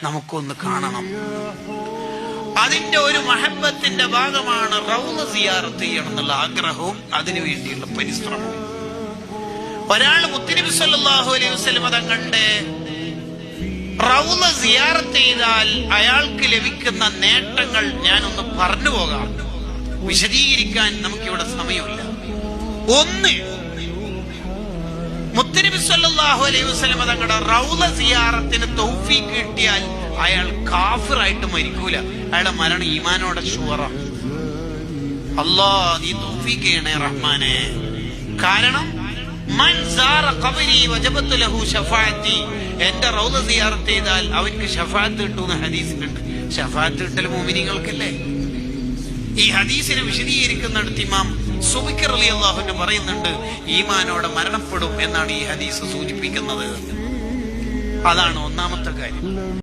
നമുക്കൊന്ന് കാണണം. അതിന്റെ ഒരു മഹബത്തിന്റെ ഭാഗമാണ് റൗള സിയാറത്ത് ചെയ്യണം എന്നുള്ള ആഗ്രഹവും അതിനു വേണ്ടിയുള്ള പരിശ്രമവും. ഒരാൾ മുത്തുനബി സല്ലല്ലാഹു അലൈഹി വസല്ലം തങ്ങളുടെ റൗള സിയാറത്ത് ചെയ്താൽ അയാൾക്ക് ലഭിക്കുന്ന നേട്ടങ്ങൾ ഞാനൊന്ന് പറഞ്ഞു പോകാം. വിശദീകരിക്കാൻ നമുക്കിവിടെ സമയമില്ല. ഒന്ന്, മുത്തുനബി സല്ലല്ലാഹു അലൈഹി വസല്ലം തങ്ങളുടെ റൗള സിയാറത്തിന് തൗഫീഖ് കിട്ടിയാൽ അയാൾ കാഫിറായിട്ട് മരിക്കൂല. അയാളുടെ മരണം ഈമാനോടെ ഷുവറ. അല്ലാ നീ തൗഫീഖ് ചെയ്യണേ റഹ്മാനെ. കാരണം മൻ സാറ ഖബരി വജബത ലഹു ശഫാഅത്തി, എന്റെ റൗള സിയാറത്ത് ചെയ്താൽ അവർക്ക് ശഫാഅത്ത് കിട്ടുന്ന ഹദീസിലുണ്ട്. ശഫാഅത്ത് കിട്ടൽ മുഅ്മിനീങ്ങൾക്കല്ലേ? ഈ ഹദീസിനെ വിശദീകരിക്കുന്നിടത്ത് ഇമാം സുബൈക് റളിയല്ലാഹു അൻഹു പറയുന്നുണ്ട്, ഈമാനോടെ മരണപ്പെടും എന്നാണ് ഈ ഹദീസ് സൂചിപ്പിക്കുന്നത്. അതാണ് ഒന്നാമത്തെ കാര്യം.